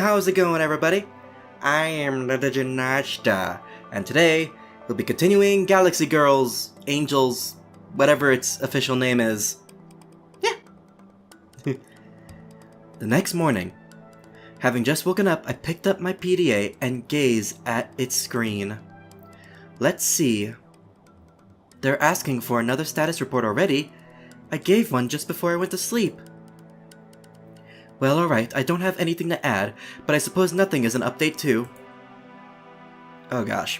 how's it going, everybody? I am the Diginerdster, and today we'll be continuing Galaxy Girls, Angels, whatever its official name is. Yeah. The next morning, having just woken up, I picked up my PDA and gazed at its screen. Let's see. They're asking for another status report already. I gave one just before I went to sleep. Well, alright, I don't have anything to add, but I suppose nothing is an update too. Oh gosh.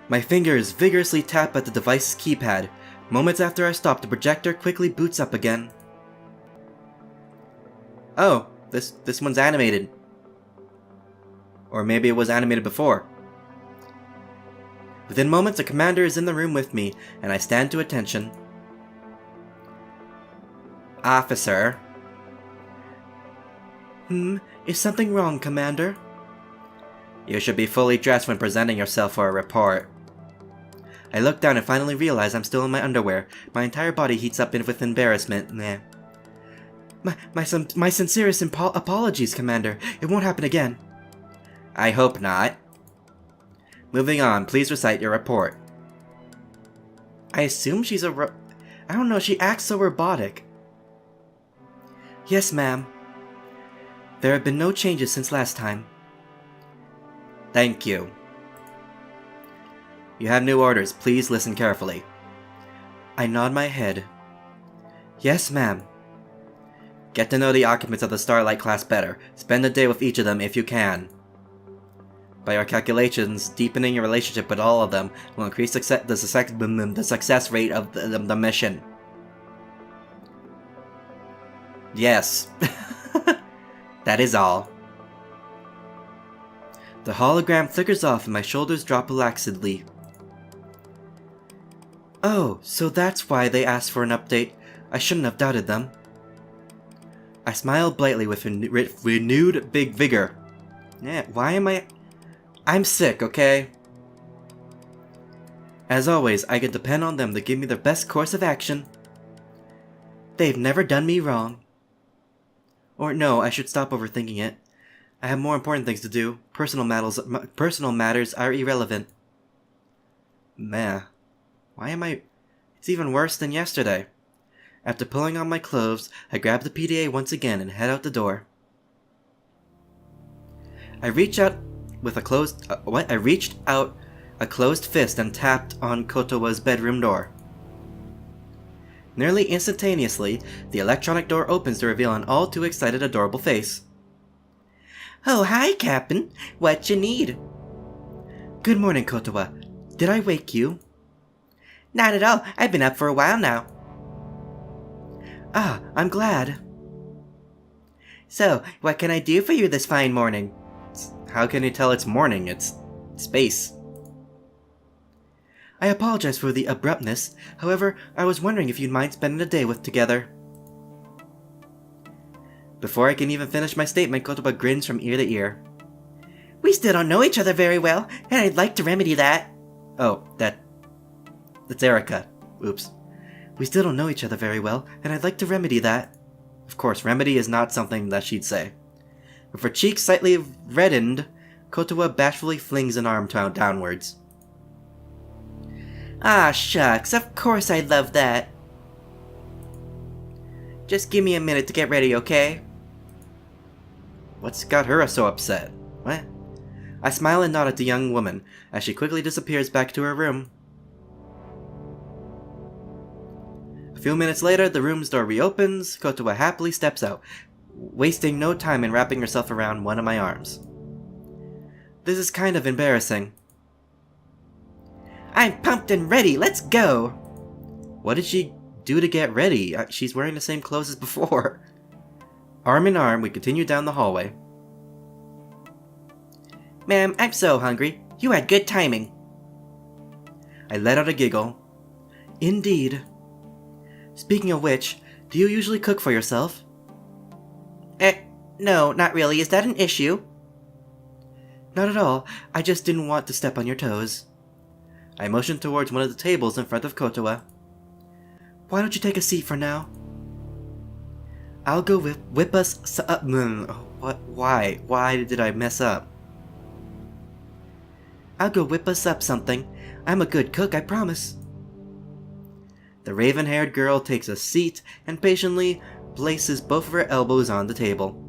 My fingers vigorously tap at the device's keypad. Moments after I stop, the projector quickly boots up again. Oh, this one's animated. Or maybe it was animated before. Within moments, a commander is in the room with me, and I stand to attention. Officer. Is something wrong, Commander? You should be fully dressed when presenting yourself for a report. I look down and finally realize I'm still in my underwear. My entire body heats up with embarrassment. My sincerest apologies, Commander. It won't happen again. I hope not. Moving on, please recite your report. I assume she's I don't know, she acts so robotic. Yes, ma'am. There have been no changes since last time. Thank you. You have new orders. Please listen carefully. I nod my head. Yes, ma'am. Get to know the occupants of the Starlight class better. Spend a day with each of them if you can. By our calculations, deepening your relationship with all of them will increase the success rate of the mission. Yes. That is all. The hologram flickers off and my shoulders drop relaxedly. Oh, so that's why they asked for an update. I shouldn't have doubted them. I smile brightly with renewed big vigor. Yeah, why am I... I'm sick, okay? As always, I can depend on them to give me the best course of action. They've never done me wrong. Or no, I should stop overthinking it. I have more important things to do. Personal matters are irrelevant. Meh. Why am I... It's even worse than yesterday. After pulling on my clothes, I grab the PDA once again and head out the door. I reached out a closed fist and tapped on Kotowa's bedroom door. Nearly instantaneously, the electronic door opens to reveal an all too excited, adorable face. Oh, hi, Captain. What you need? Good morning, Kotowa. Did I wake you? Not at all. I've been up for a while now. Ah, I'm glad. So, what can I do for you this fine morning? How can you tell it's morning? It's space. I apologize for the abruptness. However, I was wondering if you'd mind spending a day together. Before I can even finish my statement, Kotoba grins from ear to ear. We still don't know each other very well, and I'd like to remedy that. Oh, that's Erica. Oops. We still don't know each other very well, and I'd like to remedy that. Of course, remedy is not something that she'd say. With her cheeks slightly reddened, Kotowa bashfully flings an arm downwards. Ah, shucks, of course I'd love that. Just give me a minute to get ready, okay? What's got her so upset? What? I smile and nod at the young woman, as she quickly disappears back to her room. A few minutes later, the room's door reopens. Kotowa happily steps out, wasting no time in wrapping herself around one of my arms. This is kind of embarrassing. I'm pumped and ready, let's go! What did she do to get ready? She's wearing the same clothes as before. Arm in arm, we continue down the hallway. Ma'am, I'm so hungry. You had good timing. I let out a giggle. Indeed. Speaking of which, do you usually cook for yourself? No, not really. Is that an issue? Not at all. I just didn't want to step on your toes. I motioned towards one of the tables in front of Kotowa. Why don't you take a seat for now? I'll go whip us up. What? Why? Why did I mess up? I'll go whip us up something. I'm a good cook, I promise. The raven-haired girl takes a seat and patiently places both of her elbows on the table.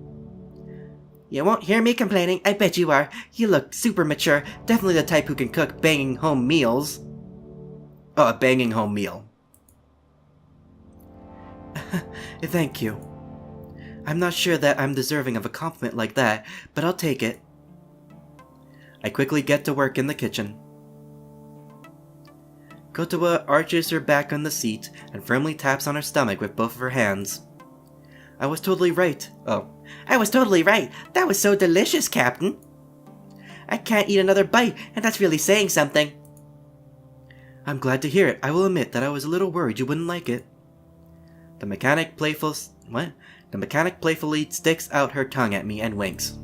You won't hear me complaining, I bet you are. You look super mature, definitely the type who can cook banging home meals. Oh, a banging home meal. Thank you. I'm not sure that I'm deserving of a compliment like that, but I'll take it. I quickly get to work in the kitchen. Kotowa arches her back on the seat and firmly taps on her stomach with both of her hands. I was totally right. Oh. I was totally right. That was so delicious, Captain. I can't eat another bite, and that's really saying something. I'm glad to hear it. I will admit that I was a little worried you wouldn't like it. The mechanic playfully sticks out her tongue at me and winks.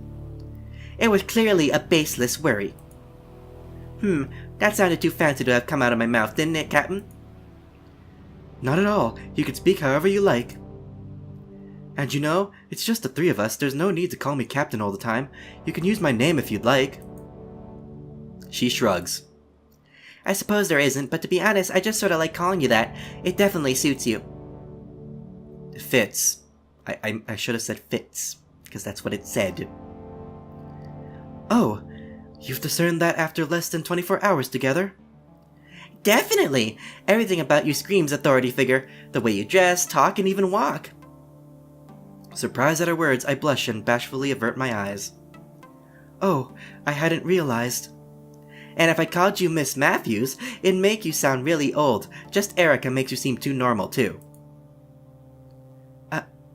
It was clearly a baseless worry. That sounded too fancy to have come out of my mouth, didn't it, Captain? Not at all. You can speak however you like. And you know, it's just the three of us. There's no need to call me Captain all the time. You can use my name if you'd like. She shrugs. I suppose there isn't, but to be honest, I just sort of like calling you that. It definitely suits you. It fits. I should have said fits, because that's what it said. Oh, you've discerned that after less than 24 hours together? Definitely! Everything about you screams authority figure. The way you dress, talk, and even walk. Surprised at her words, I blush and bashfully avert my eyes. Oh, I hadn't realized. And if I called you Miss Matthews, it'd make you sound really old. Just Erica makes you seem too normal, too.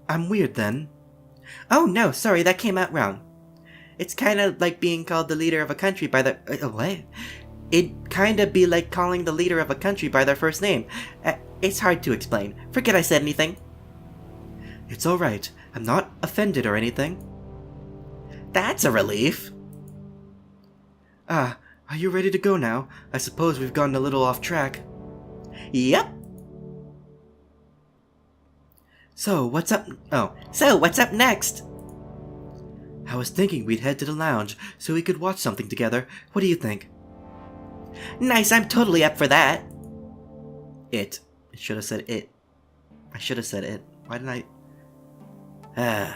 I'm weird, then. Oh, no, sorry, that came out wrong. It's kinda like being called the leader of a country by the... what? It'd kinda be like calling the leader of a country by their first name. It's hard to explain. Forget I said anything. It's alright. I'm not offended or anything. That's a relief. Are you ready to go now? I suppose we've gotten a little off track. Yep. So, what's up next? I was thinking we'd head to the lounge so we could watch something together. What do you think? Nice, I'm totally up for that. It. I should have said it. I should have said it. Why didn't I?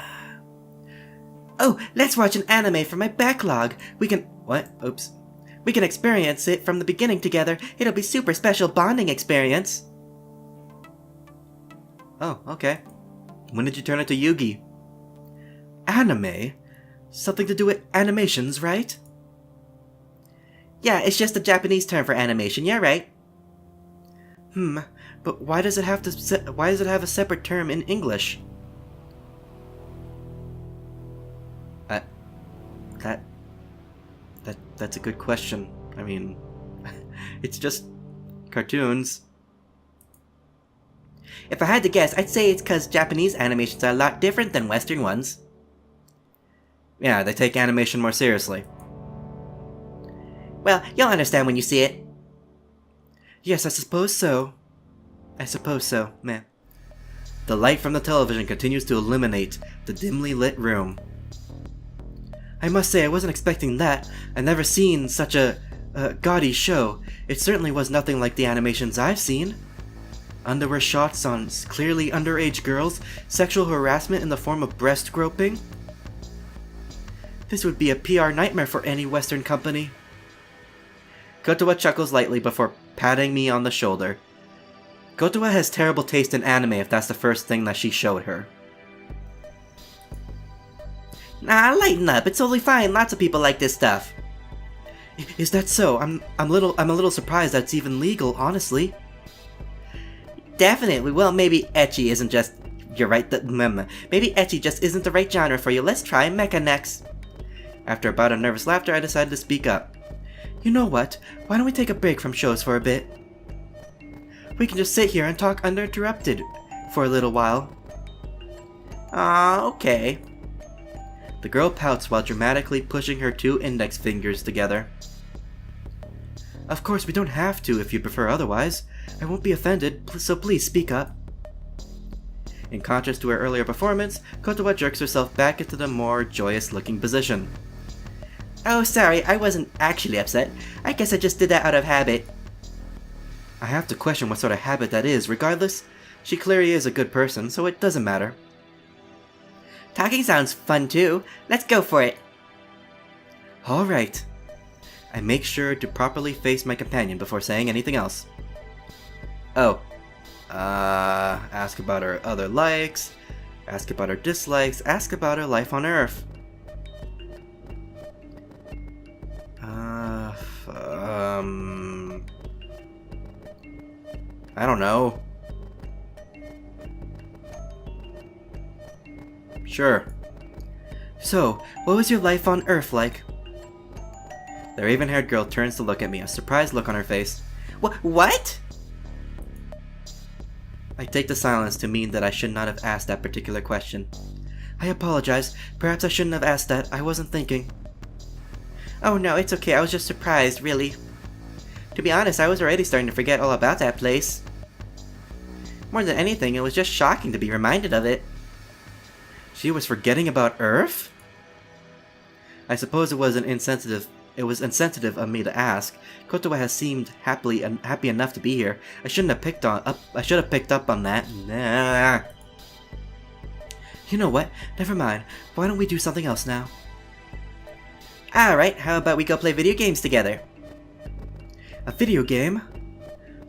Oh, let's watch an anime from my backlog. We can... What? Oops. We can experience it from the beginning together. It'll be super special bonding experience. Oh, okay. When did you turn into Yugi? Anime? Something to do with animations, right? Yeah, it's just a Japanese term for animation, yeah, right? But why does it have a separate term in English? That's a good question. I mean, it's just cartoons. If I had to guess, I'd say it's because Japanese animations are a lot different than Western ones. Yeah, they take animation more seriously. Well, you'll understand when you see it. Yes, I suppose so. Meh. The light from the television continues to illuminate the dimly lit room. I must say I wasn't expecting that. I've never seen such a gaudy show. It certainly was nothing like the animations I've seen. Underwear shots on clearly underage girls, sexual harassment in the form of breast groping. This would be a PR nightmare for any Western company. Kotowa chuckles lightly before patting me on the shoulder. Kotowa has terrible taste in anime if that's the first thing that she showed her. Nah, lighten up. It's totally fine. Lots of people like this stuff. Is that so? I'm a little surprised that it's even legal, honestly. Definitely. Well, maybe ecchi isn't just... You're right. Maybe ecchi just isn't the right genre for you. Let's try mecha next. After about a nervous laughter, I decided to speak up. You know what? Why don't we take a break from shows for a bit? We can just sit here and talk uninterrupted for a little while. Okay. The girl pouts while dramatically pushing her two index fingers together. Of course, we don't have to if you prefer otherwise. I won't be offended, so please speak up. In contrast to her earlier performance, Kotowa jerks herself back into the more joyous-looking position. Oh, sorry, I wasn't actually upset. I guess I just did that out of habit. I have to question what sort of habit that is. Regardless, she clearly is a good person, so it doesn't matter. Talking sounds fun too. Let's go for it. Alright. I make sure to properly face my companion before saying anything else. Oh. Ask about her other likes, ask about her dislikes, ask about her life on Earth. I don't know. Sure. So, what was your life on Earth like? The raven-haired girl turns to look at me, a surprised look on her face. What? I take the silence to mean that I should not have asked that particular question. I apologize. Perhaps I shouldn't have asked that. I wasn't thinking. Oh no, it's okay. I was just surprised, really. To be honest, I was already starting to forget all about that place. More than anything, it was just shocking to be reminded of it. She was forgetting about Earth? I suppose it was insensitive of me to ask. Kotowa has seemed happy enough to be here. I should have picked up on that. Nah. You know what? Never mind. Why don't we do something else now? Alright, how about we go play video games together? A video game?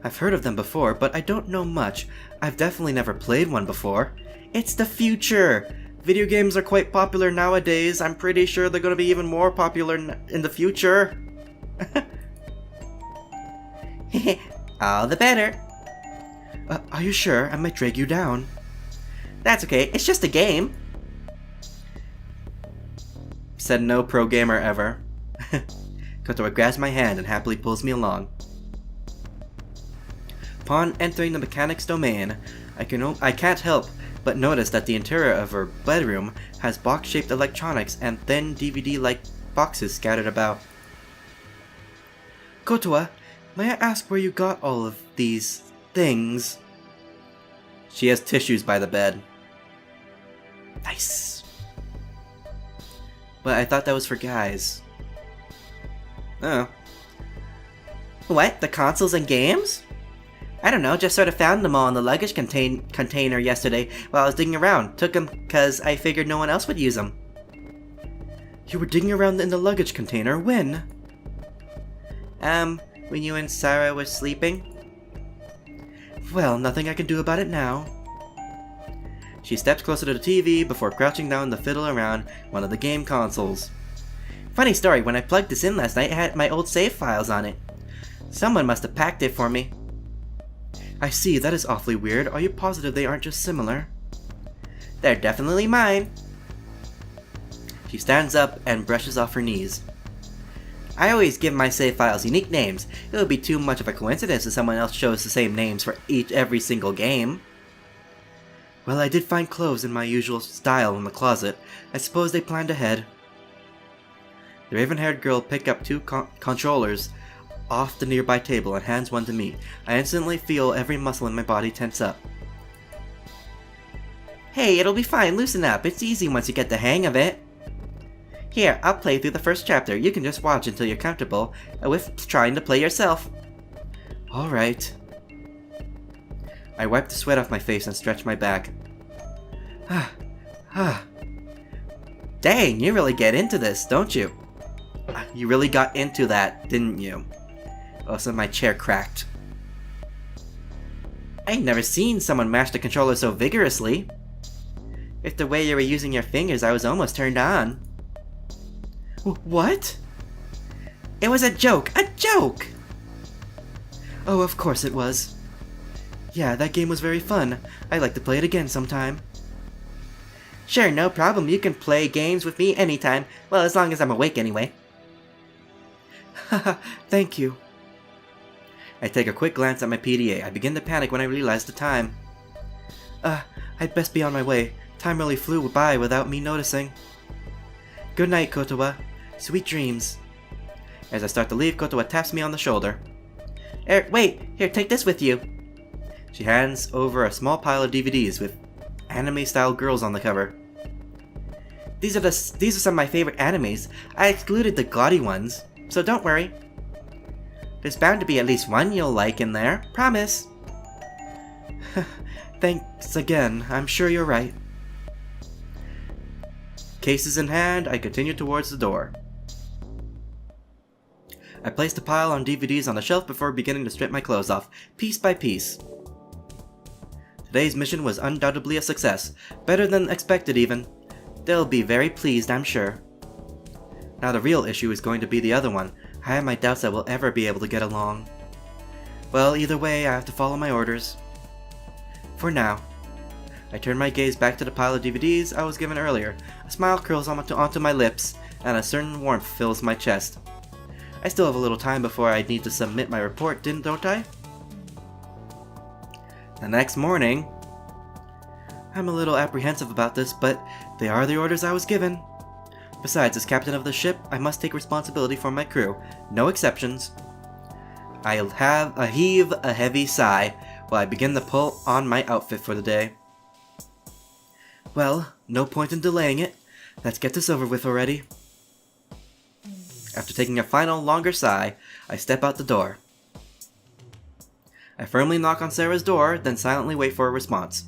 I've heard of them before, but I don't know much. I've definitely never played one before. It's the future! Video games are quite popular nowadays. I'm pretty sure they're going to be even more popular in the future. All the better. Are you sure? I might drag you down. That's okay, it's just a game. Said no pro gamer ever. Kotowa grabs my hand and happily pulls me along. Upon entering the mechanics domain, I can't help but notice that the interior of her bedroom has box-shaped electronics and thin DVD-like boxes scattered about. Kotowa, may I ask where you got all of these things? She has tissues by the bed. Nice. But I thought that was for guys. Oh. What? The consoles and games? I don't know, just sort of found them all in the luggage container yesterday while I was digging around. Took them because I figured no one else would use them. You were digging around in the luggage container? When? When you and Sarah were sleeping. Well, nothing I can do about it now. She steps closer to the TV before crouching down to fiddle around one of the game consoles. Funny story, when I plugged this in last night, it had my old save files on it. Someone must have packed it for me. I see, that is awfully weird. Are you positive they aren't just similar? They're definitely mine. She stands up and brushes off her knees. I always give my save files unique names. It would be too much of a coincidence if someone else chose the same names for every single game. Well, I did find clothes in my usual style in the closet. I suppose they planned ahead. The raven-haired girl picked up two controllers off the nearby table and hands one to me. I instantly feel every muscle in my body tense up. Hey, it'll be fine, loosen up. It's easy once you get the hang of it. Here, I'll play through the first chapter. You can just watch until you're comfortable with trying to play yourself. Alright. I wipe the sweat off my face and stretch my back. Dang, you really get into this, don't you? You really got into that, didn't you? Also, my chair cracked. I've never seen someone mash the controller so vigorously. With the way you were using your fingers, I was almost turned on. What? It was a joke! A joke! Oh, of course it was. Yeah, that game was very fun. I'd like to play it again sometime. Sure, no problem. You can play games with me anytime. Well, as long as I'm awake anyway. Haha, thank you. I take a quick glance at my PDA. I begin to panic when I realize the time. I'd best be on my way. Time really flew by without me noticing. Good night, Kotowa. Sweet dreams. As I start to leave, Kotowa taps me on the shoulder. Wait, here, take this with you. She hands over a small pile of DVDs with anime-style girls on the cover. These are some of my favorite animes. I excluded the gaudy ones, so don't worry. There's bound to be at least one you'll like in there, promise. Thanks again, I'm sure you're right. Cases in hand, I continued towards the door. I placed a pile on DVDs on the shelf before beginning to strip my clothes off, piece by piece. Today's mission was undoubtedly a success, better than expected even. They'll be very pleased, I'm sure. Now the real issue is going to be the other one. I have my doubts that we'll ever be able to get along. Well, either way, I have to follow my orders. For now. I turn my gaze back to the pile of DVDs I was given earlier. A smile curls onto my lips, and a certain warmth fills my chest. I still have a little time before I need to submit my report, don't I? The next morning... I'm a little apprehensive about this, but they are the orders I was given. Besides, as captain of the ship, I must take responsibility for my crew. No exceptions. I'll heave a heavy sigh while I begin to pull on my outfit for the day. Well, no point in delaying it. Let's get this over with already. After taking a final, longer sigh, I step out the door. I firmly knock on Sarah's door, then silently wait for a response. ...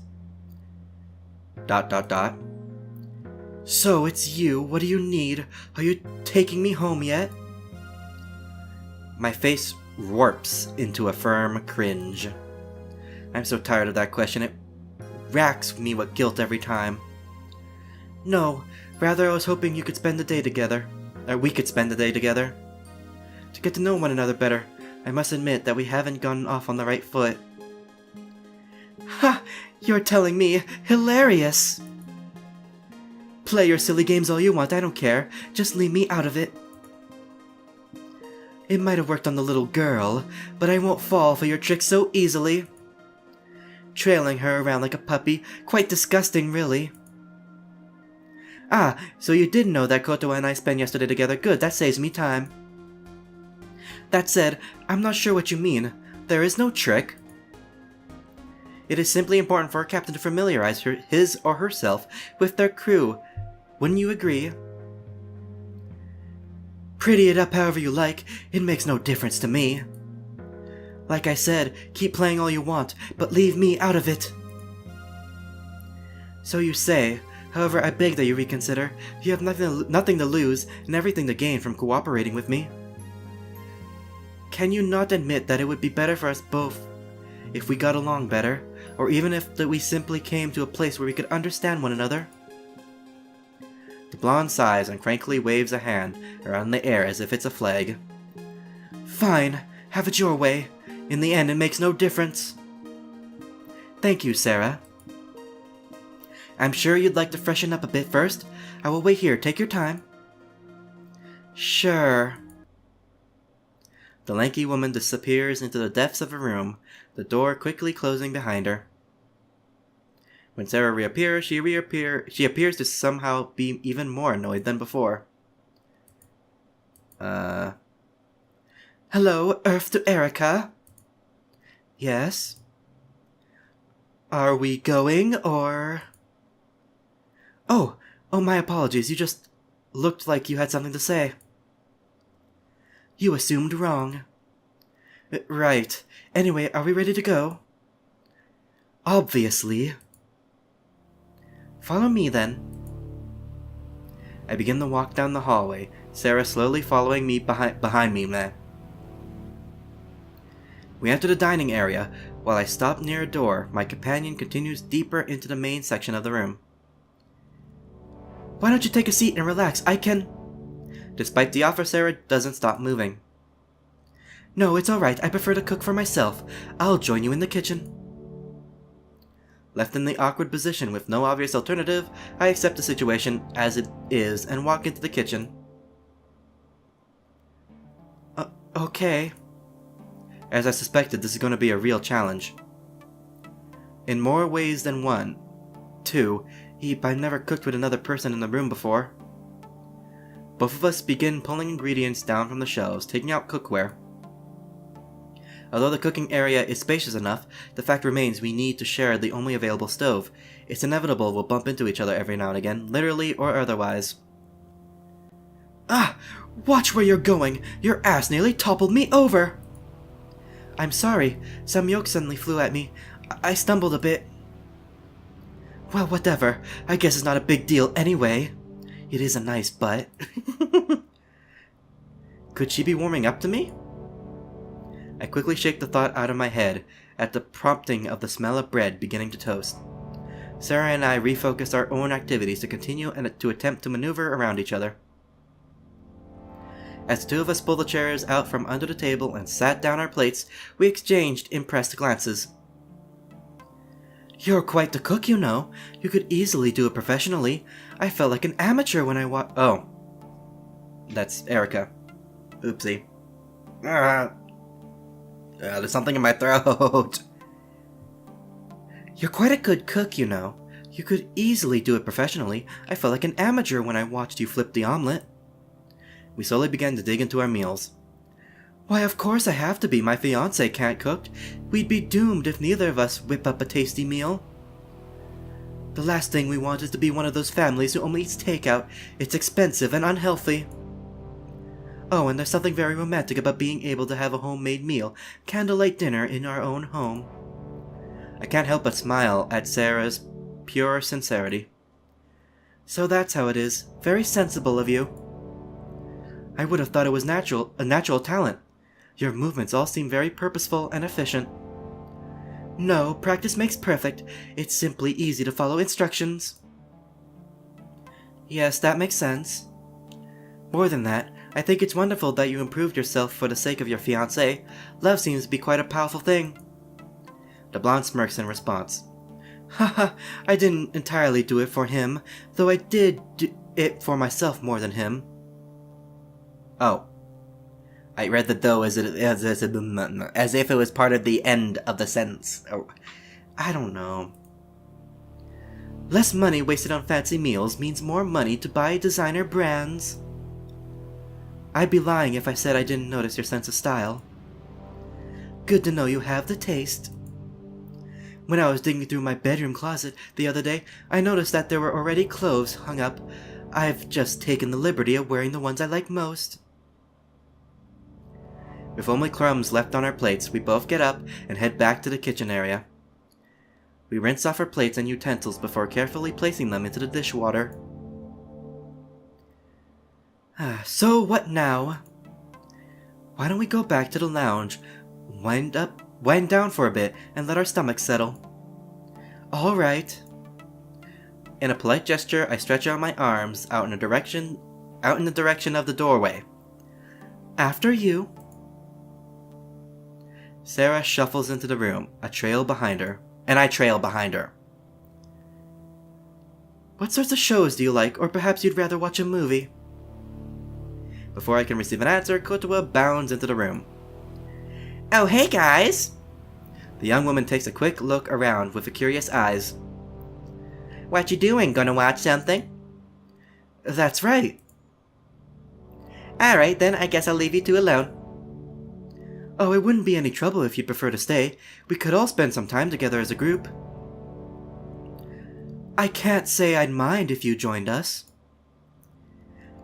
So, it's you. What do you need? Are you taking me home yet? My face warps into a firm cringe. I'm so tired of that question. It racks me with guilt every time. No, rather I was hoping you could spend the day together. Or we could spend the day together. To get to know one another better, I must admit that we haven't gone off on the right foot. Ha! You're telling me. Hilarious! Play your silly games all you want, I don't care. Just leave me out of it. It might have worked on the little girl, but I won't fall for your tricks so easily. Trailing her around like a puppy, quite disgusting, really. Ah, so you did know that Koto and I spent yesterday together. Good, that saves me time. That said, I'm not sure what you mean. There is no trick. It is simply important for a captain to familiarize his or herself with their crew. Wouldn't you agree? Pretty it up however you like, it makes no difference to me. Like I said, keep playing all you want, but leave me out of it. So you say. However, I beg that you reconsider. You have nothing to lose and everything to gain from cooperating with me. Can you not admit that it would be better for us both if we got along better, or even if we simply came to a place where we could understand one another? The blonde sighs and crankily waves a hand around the air as if it's a flag. Fine, have it your way. In the end, it makes no difference. Thank you, Sarah. I'm sure you'd like to freshen up a bit first. I will wait here. Take your time. Sure. The lanky woman disappears into the depths of a room, the door quickly closing behind her. When Sarah reappears, she appears to somehow be even more annoyed than before. Hello, Earth to Erica? Yes? Are we going, or... Oh, my apologies. You just looked like you had something to say. You assumed wrong. Right. Anyway, are we ready to go? Obviously. Follow me, then. I begin to walk down the hallway, Sarah slowly following me behind me, man. We enter the dining area. While I stop near a door, my companion continues deeper into the main section of the room. Why don't you take a seat and relax? I can... Despite the offer, Sarah doesn't stop moving. No, it's alright. I prefer to cook for myself. I'll join you in the kitchen. Left in the awkward position with no obvious alternative, I accept the situation as it is and walk into the kitchen. Okay. As I suspected, this is going to be a real challenge. In more ways than one. 2. I've never cooked with another person in the room before. Both of us begin pulling ingredients down from the shelves, taking out cookware. Although the cooking area is spacious enough, the fact remains we need to share the only available stove. It's inevitable we'll bump into each other every now and again, literally or otherwise. Ah! Watch where you're going! Your ass nearly toppled me over! I'm sorry. Some yolk suddenly flew at me. I stumbled a bit. Well, whatever. I guess it's not a big deal anyway. It is a nice butt. Could she be warming up to me? I quickly shake the thought out of my head at the prompting of the smell of bread beginning to toast. Sarah and I refocused our own activities to continue and to attempt to maneuver around each other. As the two of us pulled the chairs out from under the table and sat down our plates, we exchanged impressed glances. You're quite the cook, you know. You could easily do it professionally. I felt like an amateur when I Oh. That's Erica. Oopsie. There's something in my throat. You're quite a good cook, you know. You could easily do it professionally. I felt like an amateur when I watched you flip the omelet. We slowly began to dig into our meals. Why, of course I have to be. My fiancé can't cook. We'd be doomed if neither of us whip up a tasty meal. The last thing we want is to be one of those families who only eats takeout. It's expensive and unhealthy. Oh, and there's something very romantic about being able to have a homemade meal, candlelight dinner in our own home. I can't help but smile at Sarah's pure sincerity. So that's how it is. Very sensible of you. I would have thought it was a natural talent. Your movements all seem very purposeful and efficient. No, practice makes perfect. It's simply easy to follow instructions. Yes, that makes sense. More than that, I think it's wonderful that you improved yourself for the sake of your fiancé. Love seems to be quite a powerful thing. The blonde smirks in response. Haha, I didn't entirely do it for him, though I did do it for myself more than him. Oh. I read the though as if it was part of the end of the sentence. Oh, I don't know. Less money wasted on fancy meals means more money to buy designer brands. I'd be lying if I said I didn't notice your sense of style. Good to know you have the taste. When I was digging through my bedroom closet the other day, I noticed that there were already clothes hung up. I've just taken the liberty of wearing the ones I like most. With only crumbs left on our plates, we both get up and head back to the kitchen area. We rinse off our plates and utensils before carefully placing them into the dishwater. So what now? Why don't we go back to the lounge, wind down for a bit, and let our stomachs settle? All right. In a polite gesture, I stretch out my arms out in the direction of the doorway. After you. Sarah shuffles into the room, I trail behind her. What sorts of shows do you like, or perhaps you'd rather watch a movie? Before I can receive an answer, Kotowa bounds into the room. Oh, hey guys! The young woman takes a quick look around with curious eyes. What you doing? Gonna watch something? That's right. Alright then, I guess I'll leave you two alone. Oh, it wouldn't be any trouble if you'd prefer to stay. We could all spend some time together as a group. I can't say I'd mind if you joined us.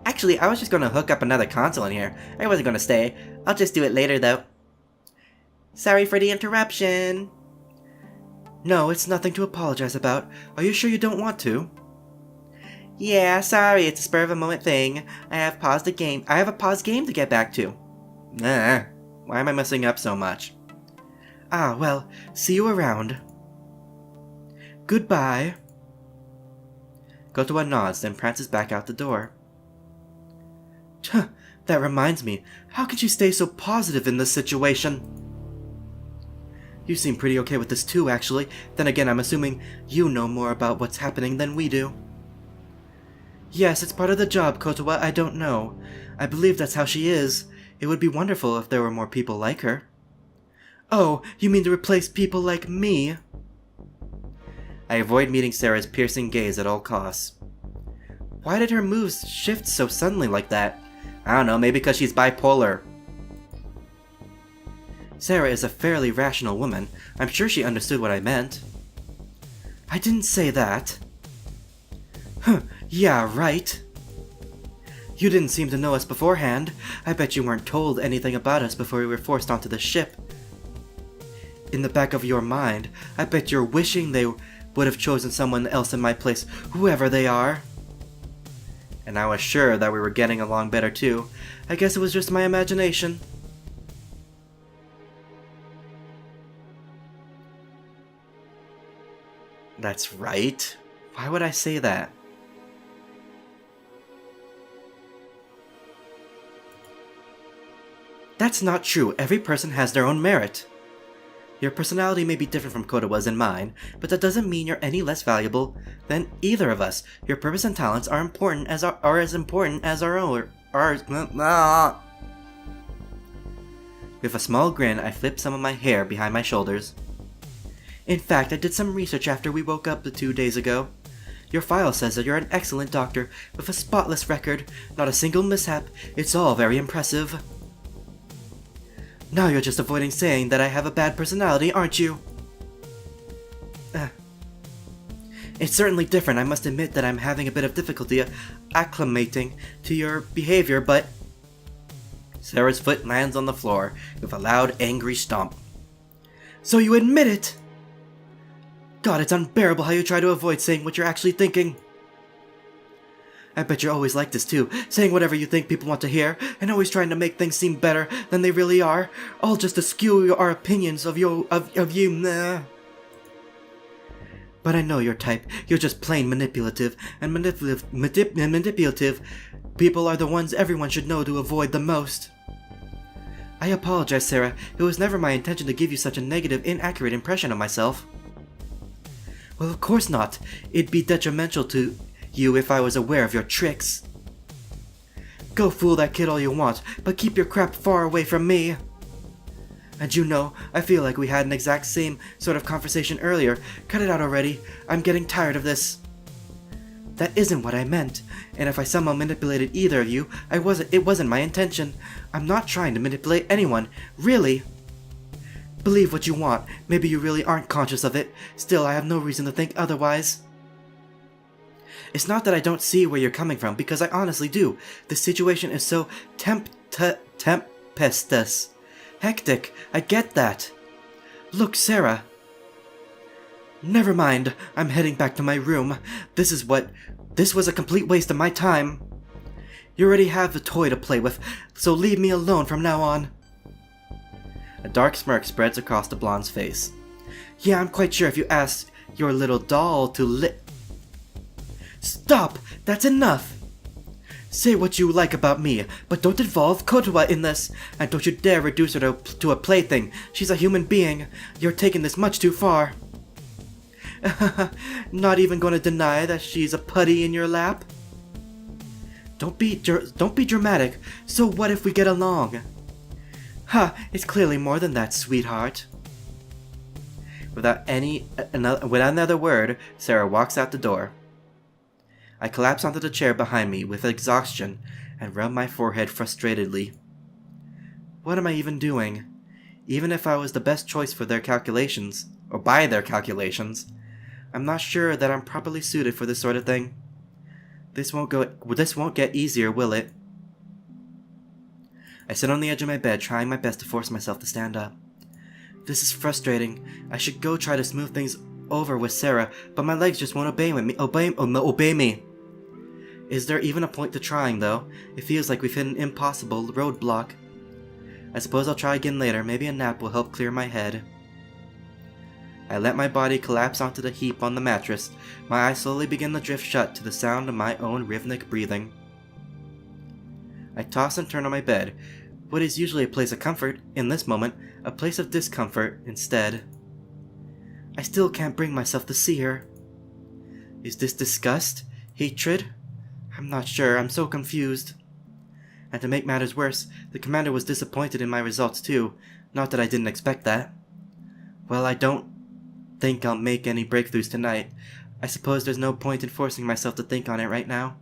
Actually, I was just gonna hook up another console in here. I wasn't gonna stay. I'll just do it later, though. Sorry for the interruption. No, it's nothing to apologize about. Are you sure you don't want to? Yeah, sorry, it's a spur of a moment thing. I have a paused game to get back to. Why am I messing up so much? Ah, well, see you around. Goodbye. Kotowa nods, then prances back out the door. That reminds me, how could you stay so positive in this situation? You seem pretty okay with this too, actually. Then again, I'm assuming you know more about what's happening than we do. Yes, it's part of the job, Kotowa, I don't know. I believe that's how she is. It would be wonderful if there were more people like her. Oh, you mean to replace people like me? I avoid meeting Sarah's piercing gaze at all costs. Why did her moves shift so suddenly like that? I don't know, maybe because she's bipolar. Sarah is a fairly rational woman. I'm sure she understood what I meant. I didn't say that. Huh, yeah, right. You didn't seem to know us beforehand. I bet you weren't told anything about us before we were forced onto the ship. In the back of your mind, I bet you're wishing they would have chosen someone else in my place, whoever they are. And I was sure that we were getting along better too. I guess it was just my imagination. That's right. Why would I say that? That's not true. Every person has their own merit. Your personality may be different from Kotawa's and mine, but that doesn't mean you're any less valuable than either of us. Your purpose and talents are as important as our own. With a small grin, I flipped some of my hair behind my shoulders. In fact, I did some research after we woke up 2 days ago. Your file says that you're an excellent doctor with a spotless record, not a single mishap. It's all very impressive. Now you're just avoiding saying that I have a bad personality, aren't you? It's certainly different. I must admit that I'm having a bit of difficulty acclimating to your behavior, but... Sarah's foot lands on the floor with a loud, angry stomp. So you admit it! God, it's unbearable how you try to avoid saying what you're actually thinking. I bet you're always like this too, saying whatever you think people want to hear, and always trying to make things seem better than they really are, all just to skew our opinions of you. But I know your type. You're just plain manipulative, and manipulative people are the ones everyone should know to avoid the most. I apologize, Sarah. It was never my intention to give you such a negative, inaccurate impression of myself. Well, of course not. It'd be detrimental to you if I was aware of your tricks. Go fool that kid all you want, but keep your crap far away from me. And you know, I feel like we had an exact same sort of conversation earlier. Cut it out already. I'm getting tired of this. That isn't what I meant, and if I somehow manipulated either of you, it wasn't my intention. I'm not trying to manipulate anyone, really. Believe what you want. Maybe you really aren't conscious of it. Still, I have no reason to think otherwise. It's not that I don't see where you're coming from, because I honestly do. The situation is so tempestuous. Hectic. I get that. Look, Sarah. Never mind. I'm heading back to my room. This was a complete waste of my time. You already have a toy to play with, so leave me alone from now on. A dark smirk spreads across the blonde's face. Yeah, I'm quite sure if you asked your little doll to Stop! That's enough! Say what you like about me, but don't involve Kotawa in this, and don't you dare reduce her to a plaything. She's a human being. You're taking this much too far. Not even going to deny that she's a putty in your lap? Don't be dramatic. So what if we get along? It's clearly more than that, sweetheart. Without another word, Sarah walks out the door. I collapse onto the chair behind me with exhaustion and rub my forehead frustratedly. What am I even doing? Even if I was the best choice for their calculations, or by their calculations, I'm not sure that I'm properly suited for this sort of thing. This won't get easier, will it? I sit on the edge of my bed, trying my best to force myself to stand up. This is frustrating. I should go try to smooth things over with Sarah, but my legs just won't obey me. Is there even a point to trying, though? It feels like we've hit an impossible roadblock. I suppose I'll try again later. Maybe a nap will help clear my head. I let my body collapse onto the heap on the mattress. My eyes slowly begin to drift shut to the sound of my own rhythmic breathing. I toss and turn on my bed. What is usually a place of comfort, in this moment, a place of discomfort instead. I still can't bring myself to see her. Is this disgust? Hatred? I'm not sure. I'm so confused. And to make matters worse, the commander was disappointed in my results too. Not that I didn't expect that. Well, I don't think I'll make any breakthroughs tonight. I suppose there's no point in forcing myself to think on it right now.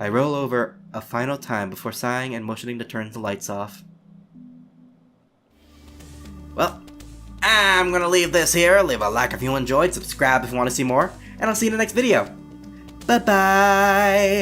I roll over a final time before sighing and motioning to turn the lights off. Well, I'm gonna leave this here. Leave a like if you enjoyed, subscribe if you want to see more, and I'll see you in the next video. Bye-bye!